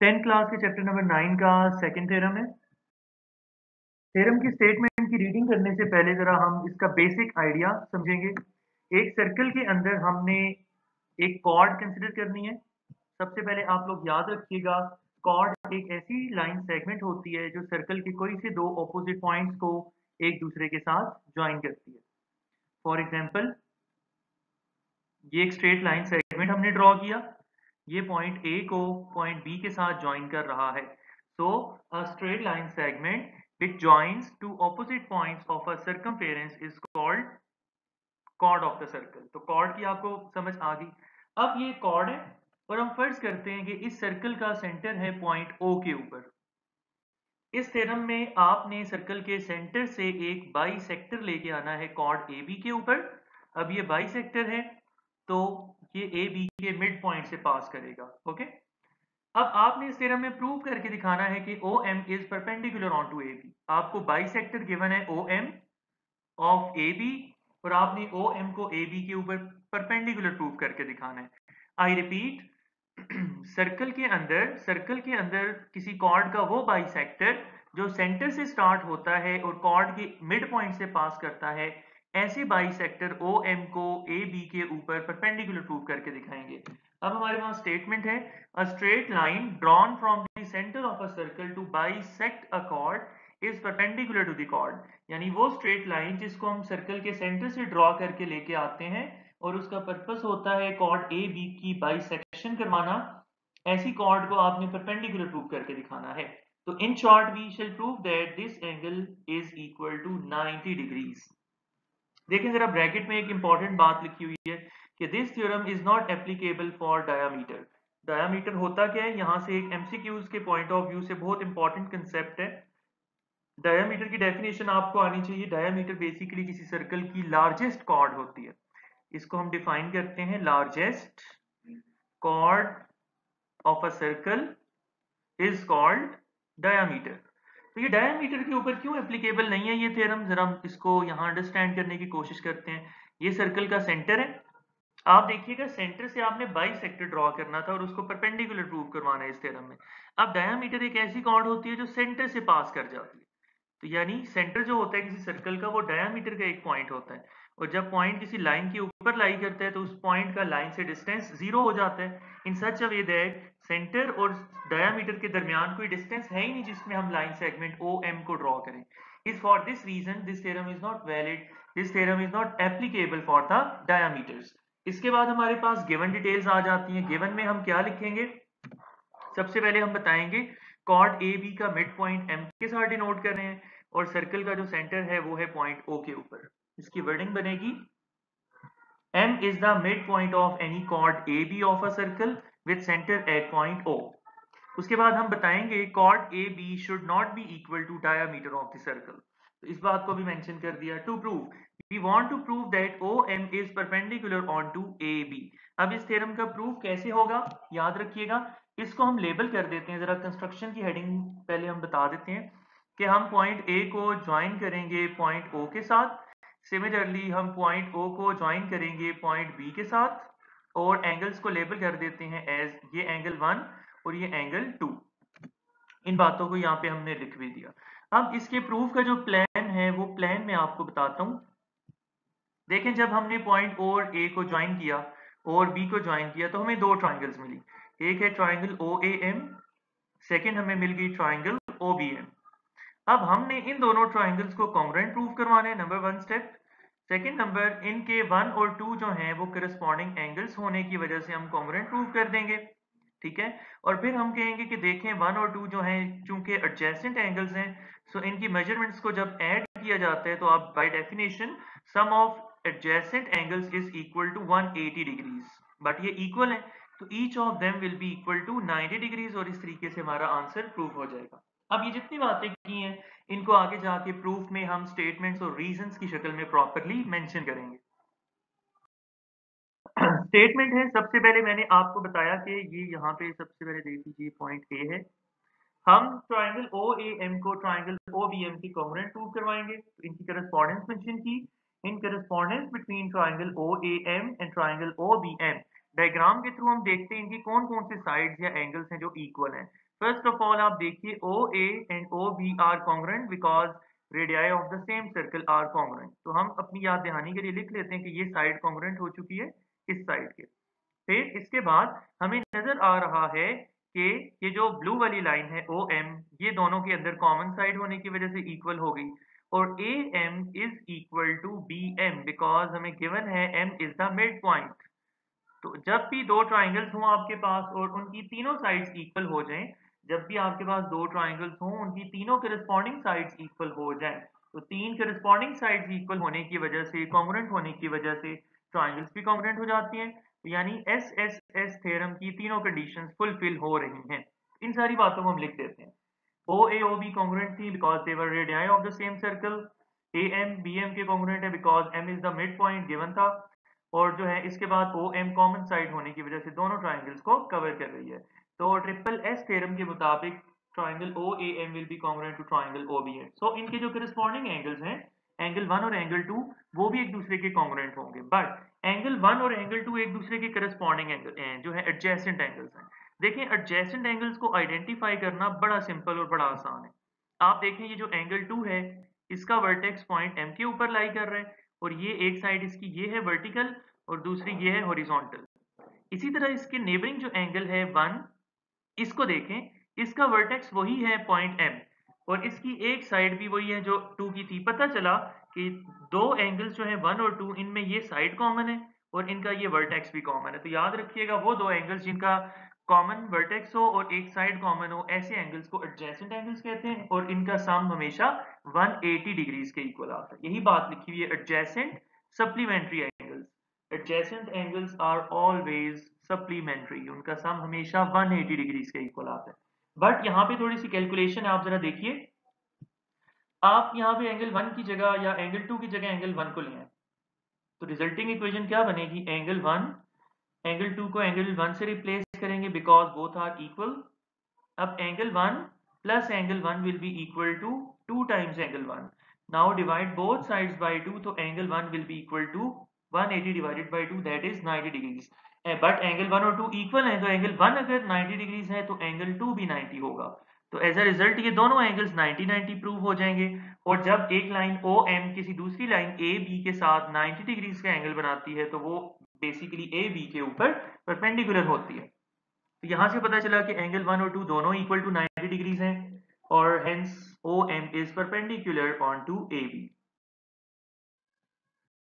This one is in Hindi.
10th क्लास के चैप्टर नंबर 9 का सेकंड थ्योरम है। थ्योरम की स्टेटमेंट की रीडिंग करने से पहले जरा हम इसका बेसिक आइडिया समझेंगे। एक सर्कल के अंदर हमने एक कॉर्ड कंसिडर करनी है। सबसे पहले आप लोग याद रखिएगा, कॉर्ड एक ऐसी लाइन सेगमेंट होती है जो सर्कल के कोई से दो ऑपोजिट पॉइंट्स को एक दूसरे के साथ ज्वाइन करती है। फॉर एग्जाम्पल, ये एक स्ट्रेट लाइन सेगमेंट हमने ड्रॉ किया, ये पॉइंट ए को पॉइंट बी के साथ ज्वाइन कर रहा है। So a straight line segment which joins two opposite points of a circumference is called chord of the circle। तो chord की आपको समझ आ गई। अब ये chord है और हम फर्ज करते हैं कि इस सर्कल का सेंटर है पॉइंट O के ऊपर। इस थ्योरम में आपने सर्कल के सेंटर से एक बाइसेक्टर लेके आना है chord AB के ऊपर। अब ये बाइसेक्टर है तो ये AB के मिड पॉइंट से पास करेगा। ओके, अब आपने इस थ्योरम में प्रूव करके दिखाना है कि OM is perpendicular on to AB। आपको बाइसेक्टर गिवन है OM ऑफ AB और आपने OM को AB के ऊपर परपेंडिकुलर प्रूव करके दिखाना है। आई रिपीट, सर्कल के अंदर किसी कॉर्ड का वो बाइसेक्टर जो सेंटर से स्टार्ट होता है और कॉर्ड के मिड पॉइंट से पास करता है, ऐसे बाइसेक्टर OM को AB के ऊपर परपेंडिकुलर प्रूव करके दिखाएंगे। अब हमारे पास स्टेटमेंट है, a straight line drawn from the centre of a circle to bisect a chord is perpendicular to the chord. यानी वो स्ट्रेट लाइन जिसको हम सर्कल के सेंटर से ड्रॉ करके लेके आते हैं और उसका पर्पस होता है कॉर्ड ए बी की बाइसेक्शन करवाना, ऐसी कॉर्ड को आपने परपेंडिकुलर प्रूव करके दिखाना है। तो in short we shall prove that this angle is equal to 90 degrees. देखें जरा, ब्रैकेट में एक इंपॉर्टेंट बात लिखी हुई है कि this theorem is not applicable for diameter. Diameter होता क्या है, यहां से एक एमसीक्यूज के पॉइंट ऑफ व्यू से बहुत इंपॉर्टेंट कंसेप्ट है। डायामीटर की डेफिनेशन आपको आनी चाहिए। डायामीटर बेसिकली किसी सर्कल की लार्जेस्ट कॉर्ड होती है। इसको हम डिफाइन करते हैं, largest chord of a circle is called diameter. तो ये डायामीटर के ऊपर क्यों एप्लीकेबल नहीं है ये थ्योरम, जरा हम इसको यहां अंडरस्टैंड करने की कोशिश करते हैं। ये सर्कल का सेंटर है, आप देखिएगा सेंटर से आपने बाइसेक्टर ड्रॉ करना था और उसको परपेंडिकुलर प्रूव करवाना है इस थ्योरम में। अब डायामीटर एक ऐसी कॉर्ड होती है जो सेंटर से पास कर जाती है। तो यानी सेंटर जो होता है किसी सर्कल का, वो डायामीटर का एक पॉइंट होता है और जब पॉइंट किसी लाइन के ऊपर लाई करता है तो उस पॉइंट का लाइन से डिस्टेंस जीरो हो जाता है, in such a way that centre और डायामीटर के दरमियान कोई डिस्टेंस है ही नहीं जिसमें हम लाइन सेगमेंट OM को ड्रॉ करें। Is for this reason this theorem is not valid, this theorem is not applicable for the diameters. इसके बाद हमारे पास गिवन डिटेल्स आ जाती हैं। गिवन में हम क्या लिखेंगे, सबसे पहले हम बताएंगे कॉर्ड ए बी का मिड पॉइंट M के साथ डिनोट कर रहे हैं और सर्कल का जो सेंटर है वो है पॉइंट O के ऊपर। इसकी वर्डिंग बनेगी, M is the midpoint of any chord AB of a circle with center at point O। उसके बाद हम बताएंगे chord AB should not be equal to diameter of the circle। तो इस बात को भी मेंशन कर दिया। To prove, we want to prove that OM is perpendicular onto AB। अब इस थ्योरम का प्रूफ कैसे होगा, याद रखिएगा, इसको हम लेबल कर देते हैं। जरा कंस्ट्रक्शन की हेडिंग पहले हम बता देते हैं कि हम पॉइंट A को ज्वाइन करेंगे पॉइंट O के साथ। सिमिलरली हम पॉइंट O को ज्वाइन करेंगे पॉइंट B के साथ और एंगल्स को लेबल कर देते हैं एज ये एंगल 1 और ये एंगल 2। इन बातों को यहाँ पे हमने लिख भी दिया। अब इसके प्रूफ का जो प्लान है वो प्लान मैं आपको बताता हूँ। देखें, जब हमने पॉइंट O और A को ज्वाइन किया और B को ज्वाइन किया तो हमें दो ट्राइंगल्स मिली। एक है ट्राइंगल OAM, सेकेंड हमें मिल गई ट्राइंगल OBM। अब हमने इन दोनों ट्राइंगल्स को कॉन्ग्रुएंट प्रूव करवाना है, नंबर 1 स्टेप। सेकेंड नंबर, इनके 1 और 2 जो हैं वो करस्पॉन्डिंग एंगल्स होने की वजह से हम कॉन्ग्रुएंट प्रूव कर देंगे, ठीक है। और फिर हम कहेंगे कि देखें 1 और 2 जो हैं चूंकि एडजेसेंट एंगल्स हैं, सो इनकी मेजरमेंट्स को जब ऐड किया जाता है तो आप by definition sum of adjacent angles is equal to 180 degrees, but ये इक्वल है तो each of them will be equal to 90 degrees और इस तरीके से हमारा आंसर प्रूव हो जाएगा। अब ये जितनी बातें की हैं इनको आगे जाके प्रूफ में हम स्टेटमेंट्स और रीजंस की शक्ल में प्रॉपर्ली मेंशन करेंगे। स्टेटमेंट है, सबसे पहले मैंने आपको बताया कि ये यहाँ पे सबसे पहले देख लीजिए पॉइंट ए है। हम ट्राइंगल OAM को ट्राइंगल OBM की कॉन्ग्रुएंट प्रूव करवाएंगे। तो इनकी करस्पॉन्डेंस मेंशन की, in correspondence between triangle OAM and triangle OBM diagram के थ्रू हम देखते हैं इनकी कौन कौन से साइड्स या एंगल्स हैं जो इक्वल हैं। फर्स्ट ऑफ ऑल आप देखिए OA and OB are congruent because radii of the same circle are congruent. तो हम अपनी याद दहानी के लिए लिख लेते हैं कि ये साइड कॉन्ग्रुएंट हो चुकी है इस साइड के। फिर इसके बाद हमें नजर आ रहा है कि ये जो ब्लू वाली लाइन है OM, ये दोनों के अंदर कॉमन साइड होने की वजह से इक्वल हो गई, और AM is equal to BM because हमें गिवन है M is the midpoint. तो जब भी दो ट्राइंगल्स हों आपके पास और उनकी तीनों साइड्स इक्वल हो जाएं, जब भी आपके पास दो ट्राइंगल्स हों उनकी तीनों करस्पॉन्डिंग साइड्स इक्वल हो जाएं, तो तीन करस्पॉन्डिंग साइड्स इक्वल होने की वजह से, कॉन्ग्रुएंट होने की वजह से ट्राइंगल्स भी कॉन्ग्रुएंट हो जाती हैं। तो यानी SSS थ्योरम की तीनों कंडीशंस फुलफिल हो रही हैं। इन सारी बातों को हम लिख देते हैं। OA OB कॉन्ग्रुएंट थी because they were radii of the same circle. AM BM के कॉन्ग्रुएंट है because M is the mid point given था, और जो है इसके बाद OM कॉमन साइड होने की वजह से दोनों ट्राइंगल्स को कवर कर रही है। तो ट्रिपल एस थ्योरम के मुताबिक triangle OAM will be congruent to triangle OBM। So इनके जो करस्पॉन्डिंग एंगल्स हैं, एंगल 1 और एंगल 2, वो भी एक दूसरे के कॉन्ग्रुएंट होंगे, बट एंगल 1 और एंगल 2 एक दूसरे के करस्पॉन्डिंग एंगल जो है एडजेसेंट एंगल्स हैं। देखिए एडजेसेंट एंगल्स को आइडेंटिफाई करना बड़ा सिंपल और बड़ा आसान है। आप देखें ये जो एंगल 2 है, इसका वर्टेक्स पॉइंट M के ऊपर लाई कर रहा है, और ये एक साइड इसकी ये है वर्टिकल और दूसरी ये है हॉरिजॉन्टल। इसी तरह इसके नेबरिंग जो एंगल है 1, इसको देखें, इसका वर्टेक्स वही है पॉइंट M, और इसकी एक साइड भी वही है जो 2 की थी। पता चला कि दो एंगल्स जो है 1 और 2, इनमें ये साइड कॉमन है और इनका ये वर्टेक्स भी कॉमन है। तो याद रखिएगा वो दो एंगल्स जिनका कॉमन वर्टेक्स हो और एक साइड कॉमन हो, ऐसे एंगल्स को एडजेसेंट एंगल्स कहते हैं, और इनका सम हमेशा 180 डिग्रीज के इक्वल आता है। यही बात लिखी हुई है, adjacent supplementary angles. Adjacent angles are always supplementary, उनका सम हमेशा 180 डिग्रीज के इक्वल आता है। बट यहाँ पे थोड़ी सी कैलकुलेशन है, आप जरा देखिए। आप यहाँ पे एंगल 1 की जगह या एंगल 2 की जगह एंगल 1 को लें, तो रिजल्टिंग इक्वेशन क्या बनेगी? एंगल 1 एंगल 2 को एंगल 1 से रिप्लेस करेंगे बिकॉज बोथ आर इक्वल। अब angle 1 plus angle 1 will be equal to 2 times angle 1। Now divide both sides by 2, तो angle 1 will be equal to 180 divided by 2, that is 90 degrees. But angle 1 और 2 इक्वल है, तो एंगल 1 अगर 90 डिग्रीज है तो एंगल 2 भी 90 होगा। तो एज अ रिजल्ट ये दोनों एंगल्स 90-90 प्रूव हो जाएंगे। और जब एक लाइन OM किसी दूसरी लाइन AB के साथ 90 डिग्रीज का एंगल बनाती है, तो वो बेसिकली AB के ऊपर परपेंडिकुलर होती है। तो यहां से पता चला कि एंगल 1 और 2 दोनों इक्वल टू 90 डिग्रीज हैं, और hence OM is perpendicular on to AB।